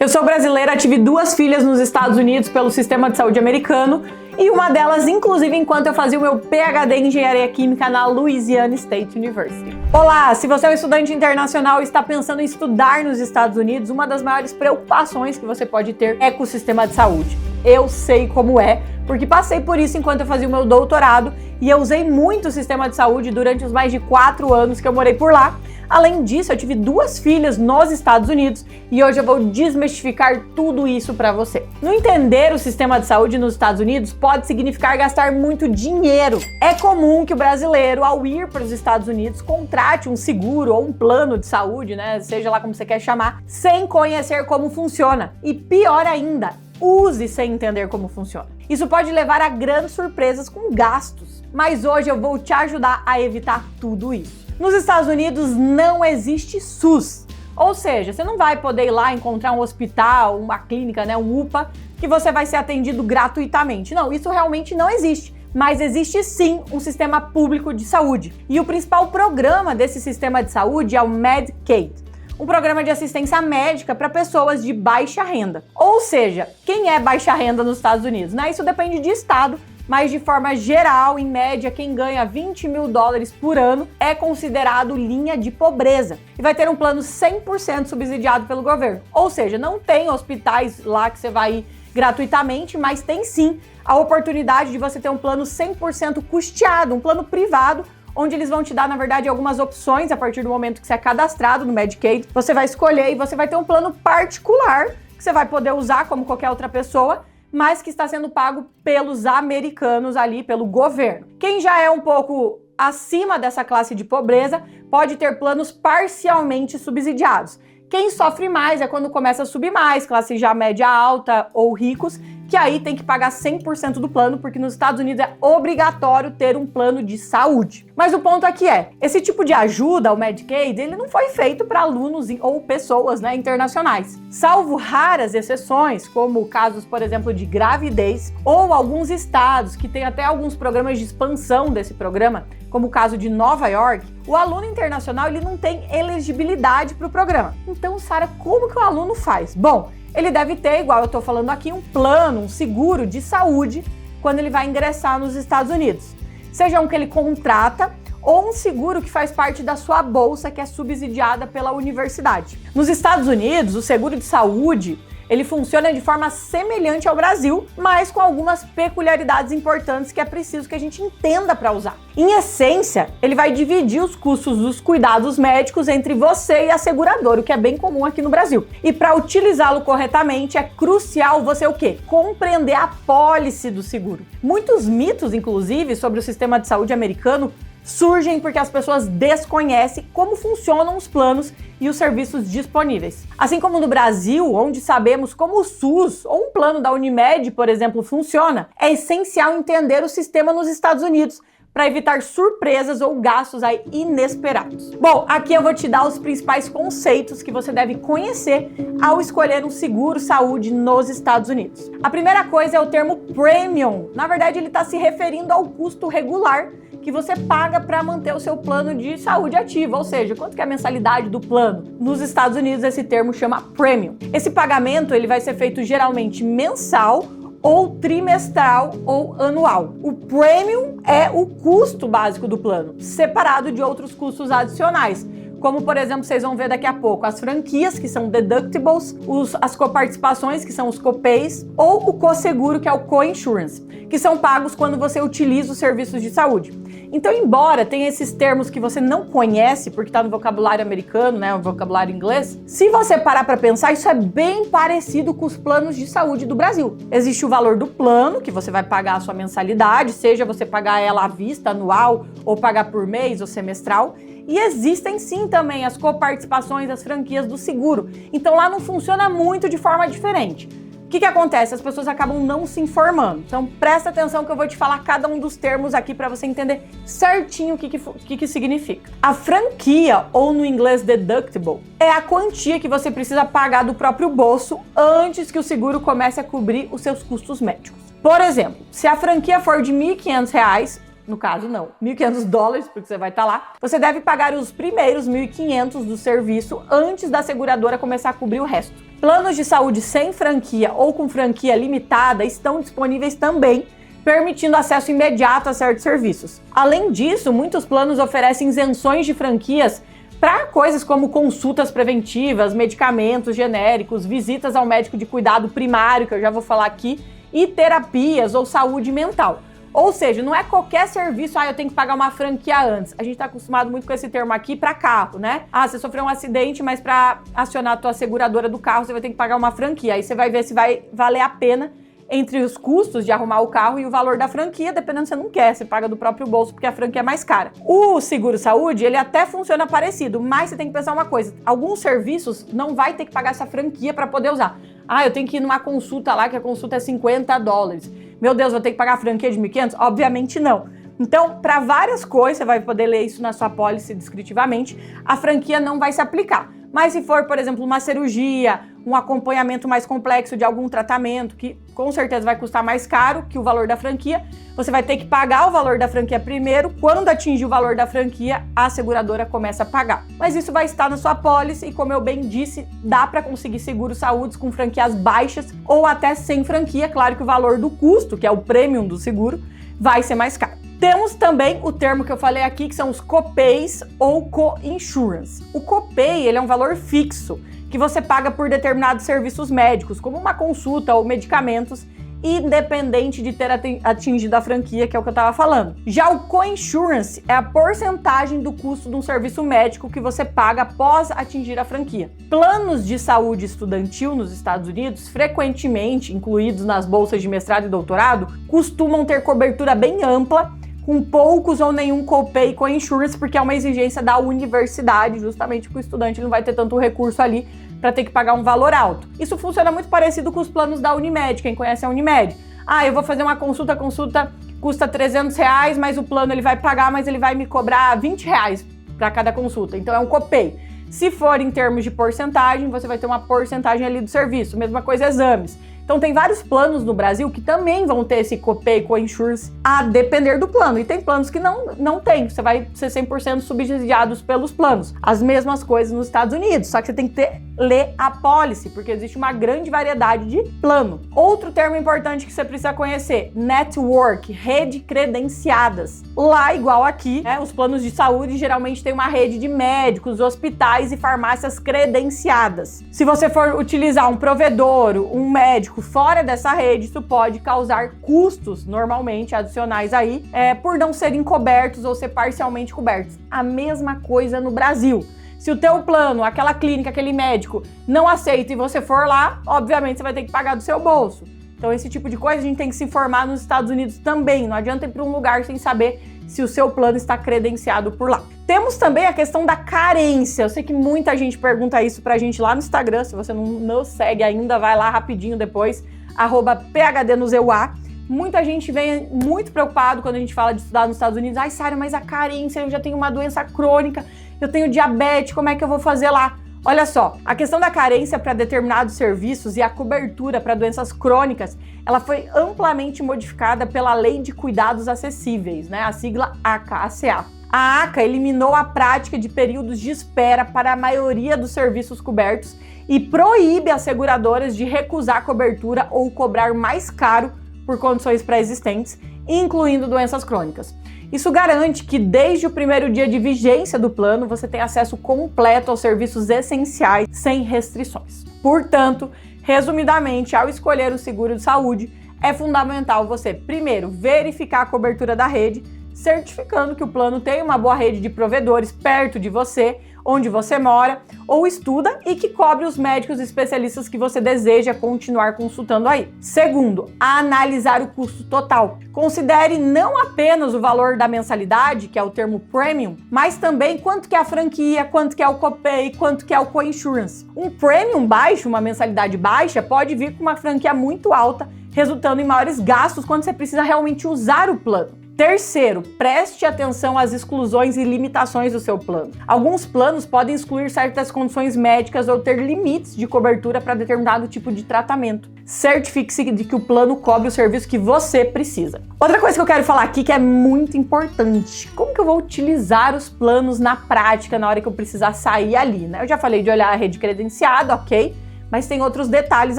Eu sou brasileira, tive 2 filhas nos Estados Unidos pelo sistema de saúde americano e uma delas, inclusive, enquanto eu fazia o meu PhD em Engenharia Química na Louisiana State University. Olá, se você é um estudante internacional e está pensando em estudar nos Estados Unidos, uma das maiores preocupações que você pode ter é com o sistema de saúde. Eu sei como é, porque passei por isso enquanto eu fazia o meu doutorado e eu usei muito o sistema de saúde durante os mais de 4 anos que eu morei por lá. Além disso, eu tive 2 filhas nos Estados Unidos e hoje eu vou desmistificar tudo isso para você. Não entender o sistema de saúde nos Estados Unidos pode significar gastar muito dinheiro. É comum que o brasileiro, ao ir para os Estados Unidos, contrate um seguro ou um plano de saúde, né, seja lá como você quer chamar, sem conhecer como funciona. E pior ainda, use sem entender como funciona. Isso pode levar a grandes surpresas com gastos. Mas hoje eu vou te ajudar a evitar tudo isso. Nos Estados Unidos não existe SUS, ou seja, você não vai poder ir lá encontrar um hospital, uma clínica, né, um UPA, que você vai ser atendido gratuitamente. Não, isso realmente não existe. Mas existe sim um sistema público de saúde. E o principal programa desse sistema de saúde é o Medicaid, um programa de assistência médica para pessoas de baixa renda. Ou seja, quem é baixa renda nos Estados Unidos? Né? Isso depende de estado. Mas de forma geral, em média, quem ganha $20 mil por ano é considerado linha de pobreza e vai ter um plano 100% subsidiado pelo governo. Ou seja, não tem hospitais lá que você vai ir gratuitamente, mas tem sim a oportunidade de você ter um plano 100% custeado, um plano privado, onde eles vão te dar, na verdade, algumas opções a partir do momento que você é cadastrado no Medicaid. Você vai escolher e você vai ter um plano particular que você vai poder usar como qualquer outra pessoa, mas que está sendo pago pelos americanos ali, pelo governo. Quem já é um pouco acima dessa classe de pobreza pode ter planos parcialmente subsidiados. Quem sofre mais é quando começa a subir mais, classe já média alta ou ricos, que aí tem que pagar 100% do plano, porque nos Estados Unidos é obrigatório ter um plano de saúde. Mas o ponto aqui é, esse tipo de ajuda, o Medicaid, ele não foi feito para alunos ou pessoas, né, internacionais. Salvo raras exceções, como casos, por exemplo, de gravidez, ou alguns estados que têm até alguns programas de expansão desse programa, como o caso de Nova York, o aluno internacional ele não tem elegibilidade para o programa. Então, Sara, como que o aluno faz? Bom, ele deve ter, igual eu estou falando aqui, um plano, um seguro de saúde quando ele vai ingressar nos Estados Unidos. Seja um que ele contrata ou um seguro que faz parte da sua bolsa, que é subsidiada pela universidade. Nos Estados Unidos, o seguro de saúde ele funciona de forma semelhante ao Brasil, mas com algumas peculiaridades importantes que é preciso que a gente entenda para usar. Em essência, ele vai dividir os custos dos cuidados médicos entre você e a seguradora, o que é bem comum aqui no Brasil. E para utilizá-lo corretamente, é crucial você o quê? Compreender a pólice do seguro. Muitos mitos, inclusive, sobre o sistema de saúde americano surgem porque as pessoas desconhecem como funcionam os planos e os serviços disponíveis. Assim como no Brasil, onde sabemos como o SUS ou um plano da Unimed, por exemplo, funciona, é essencial entender o sistema nos Estados Unidos para evitar surpresas ou gastos aí inesperados. Bom, aqui eu vou te dar os principais conceitos que você deve conhecer ao escolher um seguro saúde nos Estados Unidos. A primeira coisa é o termo premium. Na verdade, ele está se referindo ao custo regular que você paga para manter o seu plano de saúde ativo, ou seja, quanto que é a mensalidade do plano. Nos Estados Unidos, esse termo chama premium. Esse pagamento ele vai ser feito geralmente mensal ou trimestral ou anual. O premium é o custo básico do plano, separado de outros custos adicionais, como, por exemplo, vocês vão ver daqui a pouco, as franquias, que são deductibles, as coparticipações, que são os copays, ou o co-seguro, que é o co-insurance, que são pagos quando você utiliza os serviços de saúde. Então, embora tenha esses termos que você não conhece, porque está no vocabulário americano, né, o vocabulário inglês, se você parar para pensar, isso é bem parecido com os planos de saúde do Brasil. Existe o valor do plano, que você vai pagar a sua mensalidade, seja você pagar ela à vista, anual, ou pagar por mês ou semestral. E existem sim também as coparticipações, as franquias do seguro. Então lá não funciona muito de forma diferente. O que acontece? As pessoas acabam não se informando. Então presta atenção que eu vou te falar cada um dos termos aqui para você entender certinho o que significa. A franquia, ou no inglês deductible, é a quantia que você precisa pagar do próprio bolso antes que o seguro comece a cobrir os seus custos médicos. Por exemplo, se a franquia for de R$ 1.500, no caso não, $1.500, porque você vai estar lá, você deve pagar os primeiros 1.500 do serviço antes da seguradora começar a cobrir o resto. Planos de saúde sem franquia ou com franquia limitada estão disponíveis também, permitindo acesso imediato a certos serviços. Além disso, muitos planos oferecem isenções de franquias para coisas como consultas preventivas, medicamentos genéricos, visitas ao médico de cuidado primário, que eu já vou falar aqui, e terapias ou saúde mental. Ou seja, não é qualquer serviço, eu tenho que pagar uma franquia antes. A gente está acostumado muito com esse termo aqui para carro, né? Você sofreu um acidente, mas para acionar a tua seguradora do carro, você vai ter que pagar uma franquia. Aí você vai ver se vai valer a pena entre os custos de arrumar o carro e o valor da franquia, dependendo se você não quer, você paga do próprio bolso porque a franquia é mais cara. O seguro-saúde, ele até funciona parecido, mas você tem que pensar uma coisa, alguns serviços não vai ter que pagar essa franquia para poder usar. Eu tenho que ir numa consulta lá, que a consulta é $50. Meu Deus, vou ter que pagar a franquia de 1.500? Obviamente não. Então, para várias coisas, você vai poder ler isso na sua pólice descritivamente, a franquia não vai se aplicar. Mas se for, por exemplo, uma cirurgia, um acompanhamento mais complexo de algum tratamento, que com certeza vai custar mais caro que o valor da franquia, você vai ter que pagar o valor da franquia primeiro. Quando atingir o valor da franquia, a seguradora começa a pagar. Mas isso vai estar na sua pólice e, como eu bem disse, dá para conseguir seguro-saúde com franquias baixas ou até sem franquia. Claro que o valor do custo, que é o premium do seguro, vai ser mais caro. Temos também o termo que eu falei aqui, que são os copays ou co-insurance. O copay, ele é um valor fixo que você paga por determinados serviços médicos, como uma consulta ou medicamentos, independente de ter atingido a franquia, que é o que eu estava falando. Já o co-insurance é a porcentagem do custo de um serviço médico que você paga após atingir a franquia. Planos de saúde estudantil nos Estados Unidos, frequentemente incluídos nas bolsas de mestrado e doutorado, costumam ter cobertura bem ampla, com poucos ou nenhum copay com insurance, porque é uma exigência da universidade, justamente porque o estudante não vai ter tanto recurso ali para ter que pagar um valor alto. Isso funciona muito parecido com os planos da Unimed, quem conhece a Unimed. Eu vou fazer uma consulta, a consulta custa R$300, mas o plano ele vai pagar, mas ele vai me cobrar R$20 para cada consulta, então é um copay. Se for em termos de porcentagem, você vai ter uma porcentagem ali do serviço, mesma coisa exames. Então tem vários planos no Brasil que também vão ter esse copay com insurance a depender do plano. E tem planos que não tem, você vai ser 100% subsidiados pelos planos. As mesmas coisas nos Estados Unidos, só que você tem que ler a policy, porque existe uma grande variedade de plano. Outro termo importante que você precisa conhecer, network, rede credenciadas. Lá, igual aqui, os planos de saúde geralmente tem uma rede de médicos, hospitais e farmácias credenciadas. Se você for utilizar um provedor, um médico fora dessa rede, isso pode causar custos, normalmente adicionais aí, por não serem cobertos ou ser parcialmente cobertos. A mesma coisa no Brasil. Se o teu plano, aquela clínica, aquele médico não aceita e você for lá, obviamente você vai ter que pagar do seu bolso. Então esse tipo de coisa a gente tem que se informar nos Estados Unidos também. Não adianta ir para um lugar sem saber se o seu plano está credenciado por lá. Temos também a questão da carência. Eu sei que muita gente pergunta isso pra gente lá no Instagram. Se você não nos segue ainda, vai lá rapidinho depois, @PHDNosEUA. Muita gente vem muito preocupado quando a gente fala de estudar nos Estados Unidos. Sário, mas a carência, eu já tenho uma doença crônica, eu tenho diabetes, como é que eu vou fazer lá? Olha só, a questão da carência para determinados serviços e a cobertura para doenças crônicas, ela foi amplamente modificada pela Lei de Cuidados Acessíveis, a sigla ACA. A ACA eliminou a prática de períodos de espera para a maioria dos serviços cobertos e proíbe as seguradoras de recusar cobertura ou cobrar mais caro por condições pré-existentes, incluindo doenças crônicas. Isso garante que desde o primeiro dia de vigência do plano você tem acesso completo aos serviços essenciais sem restrições. Portanto, resumidamente, ao escolher o seguro de saúde, é fundamental você, primeiro, verificar a cobertura da rede, certificando que o plano tem uma boa rede de provedores perto de você, onde você mora ou estuda e que cobre os médicos especialistas que você deseja continuar consultando aí. Segundo, analisar o custo total. Considere não apenas o valor da mensalidade, que é o termo premium, mas também quanto que é a franquia, quanto que é o copay, quanto que é o co-insurance. Um premium baixo, uma mensalidade baixa, pode vir com uma franquia muito alta, resultando em maiores gastos quando você precisa realmente usar o plano. Terceiro, preste atenção às exclusões e limitações do seu plano. Alguns planos podem excluir certas condições médicas ou ter limites de cobertura para determinado tipo de tratamento. Certifique-se de que o plano cobre o serviço que você precisa. Outra coisa que eu quero falar aqui que é muito importante: como que eu vou utilizar os planos na prática na hora que eu precisar sair ali, né? Eu já falei de olhar a rede credenciada, ok? Mas tem outros detalhes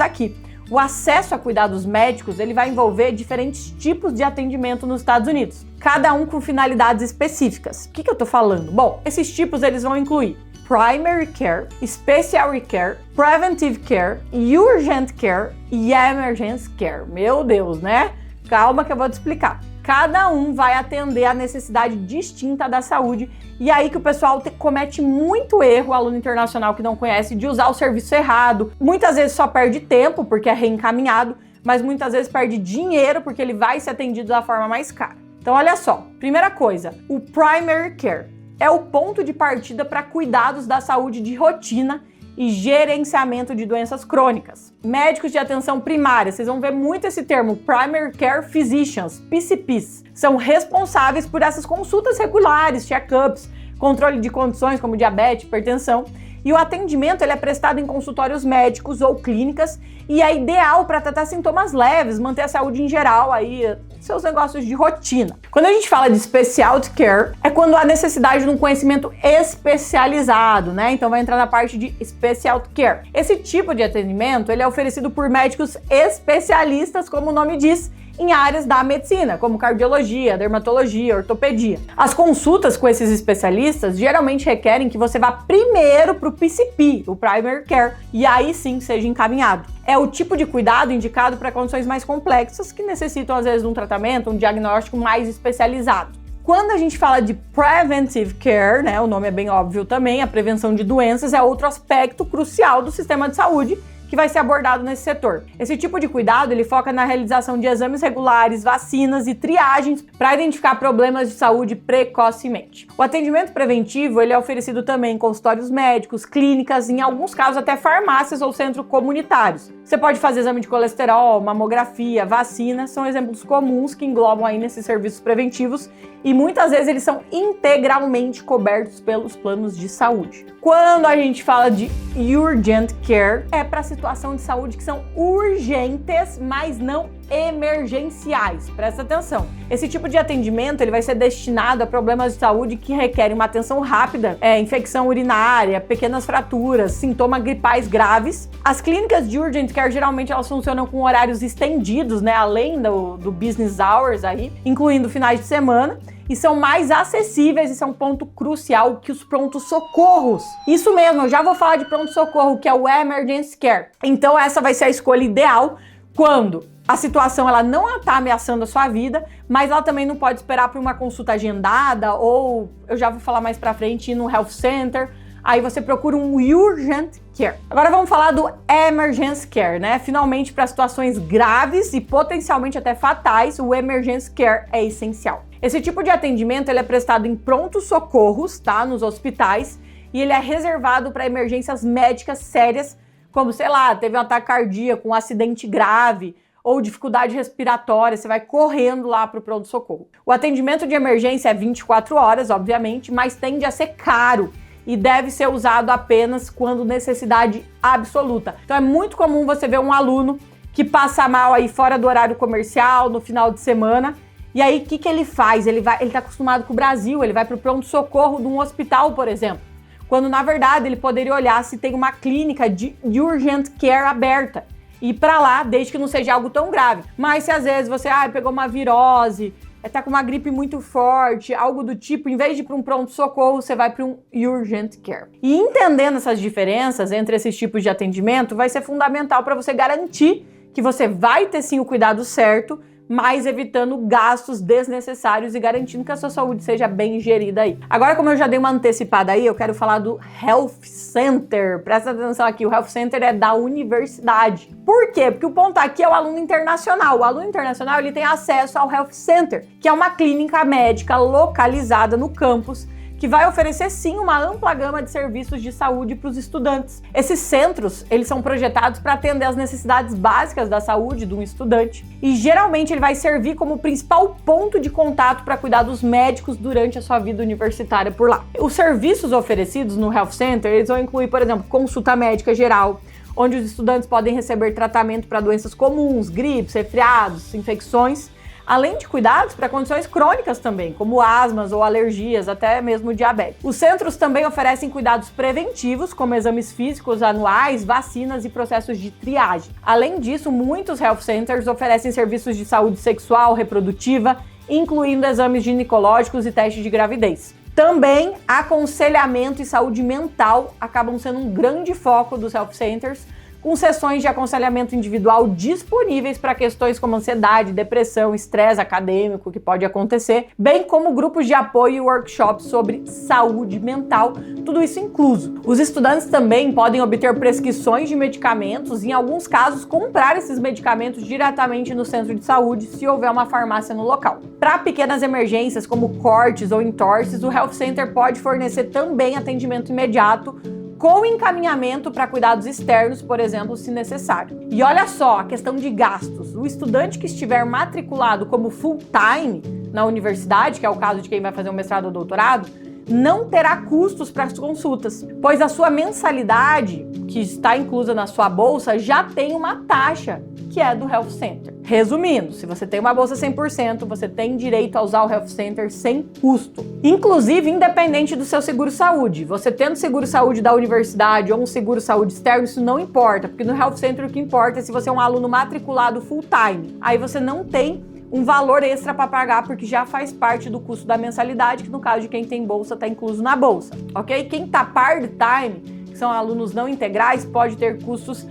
aqui. O acesso a cuidados médicos, ele vai envolver diferentes tipos de atendimento nos Estados Unidos, cada um com finalidades específicas. O que eu tô falando? Bom, esses tipos eles vão incluir Primary Care, Specialty Care, Preventive Care, Urgent Care e Emergency Care. Meu Deus, né? Calma que eu vou te explicar. Cada um vai atender a necessidade distinta da saúde, e aí que o pessoal comete muito erro, o aluno internacional que não conhece, de usar o serviço errado. Muitas vezes só perde tempo porque é reencaminhado, mas muitas vezes perde dinheiro porque ele vai ser atendido da forma mais cara. Então olha só, primeira coisa, o Primary Care é o ponto de partida para cuidados da saúde de rotina e gerenciamento de doenças crônicas. Médicos de atenção primária, vocês vão ver muito esse termo, Primary Care Physicians, PCPs, são responsáveis por essas consultas regulares, check-ups, controle de condições como diabetes, hipertensão, e o atendimento ele é prestado em consultórios médicos ou clínicas e é ideal para tratar sintomas leves, manter a saúde em geral, aí seus negócios de rotina. Quando a gente fala de Specialty Care, é quando há necessidade de um conhecimento especializado, né? Então vai entrar na parte de Specialty Care. Esse tipo de atendimento ele é oferecido por médicos especialistas, como o nome diz, em áreas da medicina, como cardiologia, dermatologia, ortopedia. As consultas com esses especialistas geralmente requerem que você vá primeiro para o PCP, o Primary Care, e aí sim seja encaminhado. É o tipo de cuidado indicado para condições mais complexas que necessitam às vezes de um tratamento, um diagnóstico mais especializado. Quando a gente fala de Preventive Care, né, o nome é bem óbvio também, a prevenção de doenças é outro aspecto crucial do sistema de saúde que vai ser abordado nesse setor. Esse tipo de cuidado, ele foca na realização de exames regulares, vacinas e triagens para identificar problemas de saúde precocemente. O atendimento preventivo, ele é oferecido também em consultórios médicos, clínicas, em alguns casos até farmácias ou centros comunitários. Você pode fazer exame de colesterol, mamografia, vacina, são exemplos comuns que englobam aí nesses serviços preventivos e muitas vezes eles são integralmente cobertos pelos planos de saúde. Quando a gente fala de Urgent Care, é para situação de saúde que são urgentes, mas não emergenciais. Presta atenção. Esse tipo de atendimento ele vai ser destinado a problemas de saúde que requerem uma atenção rápida, infecção urinária, pequenas fraturas, sintomas gripais graves. As clínicas de Urgent Care geralmente elas funcionam com horários estendidos, né, além do business hours aí, incluindo finais de semana. E são mais acessíveis, e são um ponto crucial que os prontos-socorros. Isso mesmo, eu já vou falar de pronto-socorro, que é o Emergency Care. Então essa vai ser a escolha ideal quando a situação ela não está ameaçando a sua vida, mas ela também não pode esperar por uma consulta agendada, ou eu já vou falar mais pra frente, ir no health center. Aí você procura um Urgent Care. Agora vamos falar do Emergency Care, né? Finalmente, para situações graves e potencialmente até fatais, o Emergency Care é essencial. Esse tipo de atendimento ele é prestado em prontos socorros, tá? Nos hospitais, e ele é reservado para emergências médicas sérias, como, sei lá, teve um ataque cardíaco, um acidente grave, ou dificuldade respiratória, você vai correndo lá para o pronto-socorro. O atendimento de emergência é 24 horas, obviamente, mas tende a ser caro e deve ser usado apenas quando necessidade absoluta. Então é muito comum você ver um aluno que passa mal aí fora do horário comercial, no final de semana, e aí o que ele faz? Ele tá acostumado com o Brasil, ele vai para o pronto-socorro de um hospital, por exemplo, quando na verdade ele poderia olhar se tem uma clínica de Urgent Care aberta e ir para lá, desde que não seja algo tão grave. Mas se às vezes você pegou uma virose, tá com uma gripe muito forte, algo do tipo, em vez de ir para um pronto-socorro, você vai para um Urgent Care. E entendendo essas diferenças entre esses tipos de atendimento, vai ser fundamental para você garantir que você vai ter sim o cuidado certo, mas evitando gastos desnecessários e garantindo que a sua saúde seja bem gerida aí. Agora, como eu já dei uma antecipada aí, eu quero falar do Health Center. Presta atenção aqui, o Health Center é da universidade. Por quê? Porque o ponto aqui é o aluno internacional. O aluno internacional ele tem acesso ao Health Center, que é uma clínica médica localizada no campus, que vai oferecer sim uma ampla gama de serviços de saúde para os estudantes. Esses centros, eles são projetados para atender as necessidades básicas da saúde de um estudante e geralmente ele vai servir como principal ponto de contato para cuidar dos médicos durante a sua vida universitária por lá. Os serviços oferecidos no Health Center, eles vão incluir, por exemplo, consulta médica geral, onde os estudantes podem receber tratamento para doenças comuns, gripes, resfriados, infecções, além de cuidados para condições crônicas também, como asmas ou alergias, até mesmo diabetes. Os centros também oferecem cuidados preventivos, como exames físicos anuais, vacinas e processos de triagem. Além disso, muitos health centers oferecem serviços de saúde sexual, reprodutiva, incluindo exames ginecológicos e testes de gravidez. Também, aconselhamento e saúde mental acabam sendo um grande foco dos health centers, com sessões de aconselhamento individual disponíveis para questões como ansiedade, depressão, estresse acadêmico que pode acontecer, bem como grupos de apoio e workshops sobre saúde mental, tudo isso incluso. Os estudantes também podem obter prescrições de medicamentos e, em alguns casos, comprar esses medicamentos diretamente no centro de saúde, se houver uma farmácia no local. Para pequenas emergências como cortes ou entorses, o Health Center pode fornecer também atendimento imediato, com encaminhamento para cuidados externos, por exemplo, se necessário. E olha só, a questão de gastos. O estudante que estiver matriculado como full-time na universidade, que é o caso de quem vai fazer um mestrado ou doutorado, não terá custos para as consultas, pois a sua mensalidade, que está inclusa na sua bolsa, já tem uma taxa, que é do Health Center. Resumindo, se você tem uma bolsa 100%, você tem direito a usar o Health Center sem custo. Inclusive, independente do seu seguro-saúde. Você tendo seguro-saúde da universidade ou um seguro-saúde externo, isso não importa, porque no Health Center o que importa é se você é um aluno matriculado full-time. Aí você não tem um valor extra para pagar, porque já faz parte do custo da mensalidade, que no caso de quem tem bolsa, está incluso na bolsa, ok? Quem está part-time, que são alunos não integrais, pode ter custos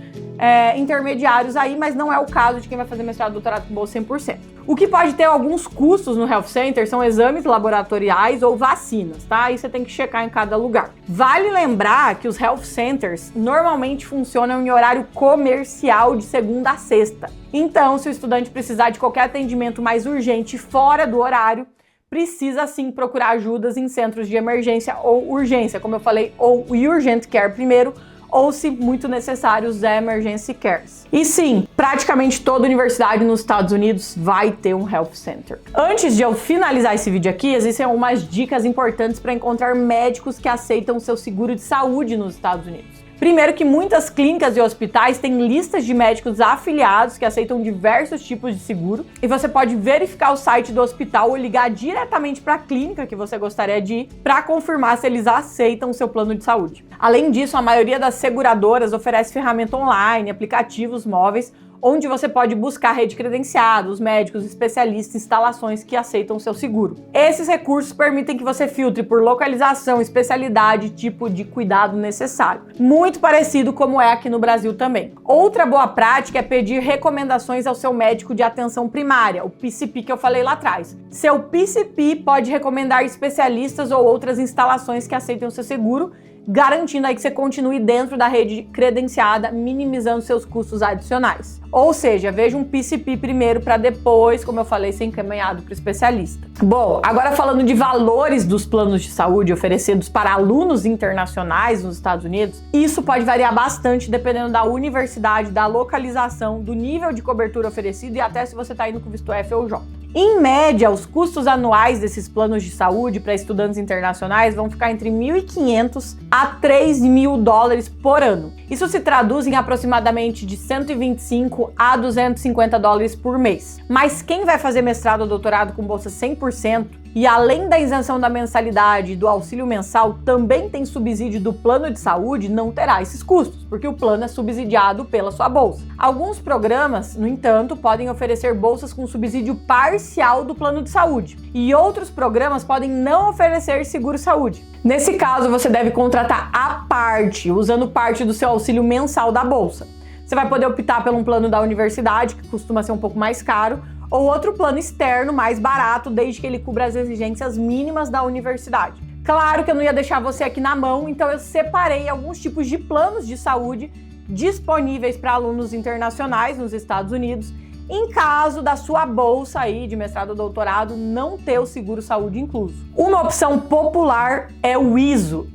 intermediários aí, mas não é o caso de quem vai fazer mestrado e doutorado com bolsa 100%. O que pode ter alguns custos no Health Center são exames laboratoriais ou vacinas, tá? Aí você tem que checar em cada lugar. Vale lembrar que os Health Centers normalmente funcionam em horário comercial de segunda a sexta. Então, se o estudante precisar de qualquer atendimento mais urgente fora do horário, precisa sim procurar ajudas em centros de emergência ou urgência, como eu falei, ou Urgent Care primeiro, ou, se muito necessário, os Emergency Cares. E sim, praticamente toda universidade nos Estados Unidos vai ter um Health Center. Antes de eu finalizar esse vídeo aqui, existem algumas dicas importantes para encontrar médicos que aceitam seu seguro de saúde nos Estados Unidos. Primeiro, que muitas clínicas e hospitais têm listas de médicos afiliados que aceitam diversos tipos de seguro, e você pode verificar o site do hospital ou ligar diretamente para a clínica que você gostaria de ir para confirmar se eles aceitam o seu plano de saúde. Além disso, a maioria das seguradoras oferece ferramenta online, aplicativos móveis, onde você pode buscar rede credenciada, os médicos, especialistas, instalações que aceitam o seu seguro. Esses recursos permitem que você filtre por localização, especialidade e tipo de cuidado necessário. Muito parecido como é aqui no Brasil também. Outra boa prática é pedir recomendações ao seu médico de atenção primária, o PCP que eu falei lá atrás. Seu PCP pode recomendar especialistas ou outras instalações que aceitem o seu seguro, garantindo aí que você continue dentro da rede credenciada, minimizando seus custos adicionais. Ou seja, veja um PCP primeiro para depois, como eu falei, ser encaminhado para o especialista. Bom, agora falando de valores dos planos de saúde oferecidos para alunos internacionais nos Estados Unidos, isso pode variar bastante dependendo da universidade, da localização, do nível de cobertura oferecido e até se você está indo com visto F ou J. Em média, os custos anuais desses planos de saúde para estudantes internacionais vão ficar entre $1.500 a $3.000 por ano. Isso se traduz em aproximadamente de $125 a $250 por mês. Mas quem vai fazer mestrado ou doutorado com bolsa 100%, e além da isenção da mensalidade e do auxílio mensal, também tem subsídio do plano de saúde, não terá esses custos, porque o plano é subsidiado pela sua bolsa. Alguns programas, no entanto, podem oferecer bolsas com subsídio parcial do plano de saúde, e outros programas podem não oferecer seguro-saúde. Nesse caso, você deve contratar à parte, usando parte do seu auxílio mensal da bolsa. Você vai poder optar por um plano da universidade, que costuma ser um pouco mais caro, ou outro plano externo mais barato, desde que ele cubra as exigências mínimas da universidade. Claro que eu não ia deixar você aqui na mão, então eu separei alguns tipos de planos de saúde disponíveis para alunos internacionais nos Estados Unidos em caso da sua bolsa aí de mestrado ou doutorado não ter o seguro-saúde incluso. Uma opção popular é o ISO,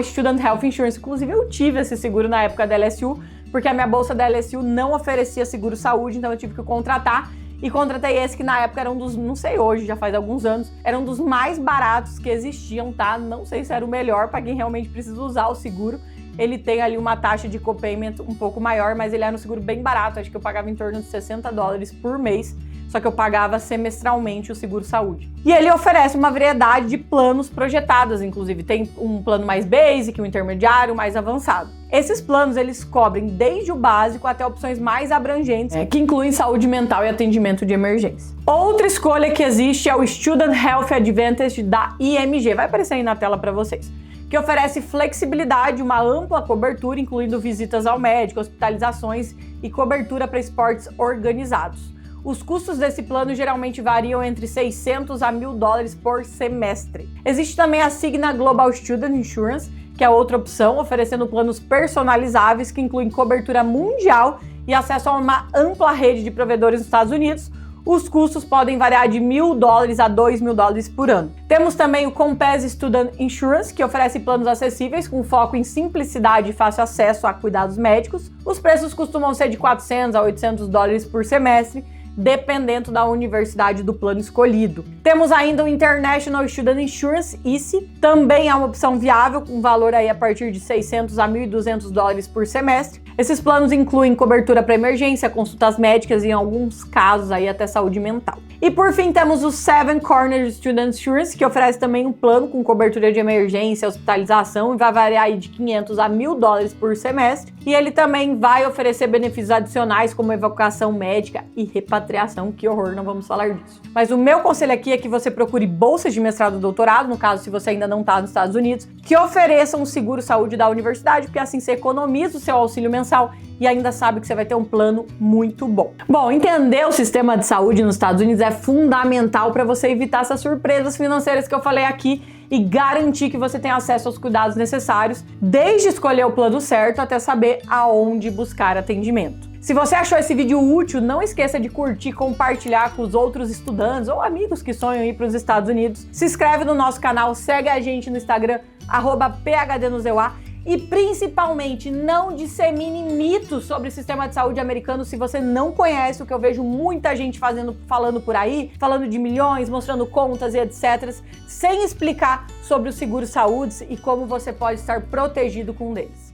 Student Health Insurance. Inclusive eu tive esse seguro na época da LSU, porque a minha bolsa da LSU não oferecia seguro-saúde, então eu tive que contratar. E contratei esse que na época era um dos, não sei hoje, já faz alguns anos, era um dos mais baratos que existiam, tá? Não sei se era o melhor para quem realmente precisa usar o seguro. Ele tem ali uma taxa de copayment um pouco maior, mas ele era um seguro bem barato, acho que eu pagava em torno de $60 por mês, só que eu pagava semestralmente o seguro-saúde. E ele oferece uma variedade de planos projetados, inclusive tem um plano mais basic, um intermediário, mais avançado. Esses planos, eles cobrem desde o básico até opções mais abrangentes, que incluem saúde mental e atendimento de emergência. Outra escolha que existe é o Student Health Advantage da IMG, vai aparecer aí na tela para vocês, que oferece flexibilidade, uma ampla cobertura, incluindo visitas ao médico, hospitalizações e cobertura para esportes organizados. Os custos desse plano geralmente variam entre $600 a $1.000 por semestre. Existe também a Cigna Global Student Insurance, que é outra opção, oferecendo planos personalizáveis que incluem cobertura mundial e acesso a uma ampla rede de provedores nos Estados Unidos. Os custos podem variar de $1.000 a $2.000 por ano. Temos também o Compass Student Insurance, que oferece planos acessíveis com foco em simplicidade e fácil acesso a cuidados médicos. Os preços costumam ser de $400 a $800 por semestre, dependendo da universidade do plano escolhido. Temos ainda o International Student Insurance, ICE, também é uma opção viável, com valor aí a partir de $600 a $1.200 por semestre. Esses planos incluem cobertura para emergência, consultas médicas e, em alguns casos, aí até saúde mental. E por fim, temos o Seven Corners Student Insurance, que oferece também um plano com cobertura de emergência, hospitalização e vai variar aí de $500 a $1.000 por semestre. E ele também vai oferecer benefícios adicionais como evacuação médica e repatriação. Que horror, não vamos falar disso. Mas o meu conselho aqui é que você procure bolsas de mestrado ou doutorado, no caso, se você ainda não está nos Estados Unidos, que ofereçam o seguro-saúde da universidade, porque assim você economiza o seu auxílio mensal e ainda sabe que você vai ter um plano muito bom. Bom, entender o sistema de saúde nos Estados Unidos é fundamental para você evitar essas surpresas financeiras que eu falei aqui e garantir que você tem acesso aos cuidados necessários, desde escolher o plano certo até saber aonde buscar atendimento. Se você achou esse vídeo útil, não esqueça de curtir e compartilhar com os outros estudantes ou amigos que sonham ir para os Estados Unidos. Se inscreve no nosso canal, segue a gente no Instagram, @PHDNozewa. E principalmente, não dissemine mitos sobre o sistema de saúde americano se você não conhece, o que eu vejo muita gente falando por aí, falando de milhões, mostrando contas e etc., sem explicar sobre o seguro-saúde e como você pode estar protegido com um deles.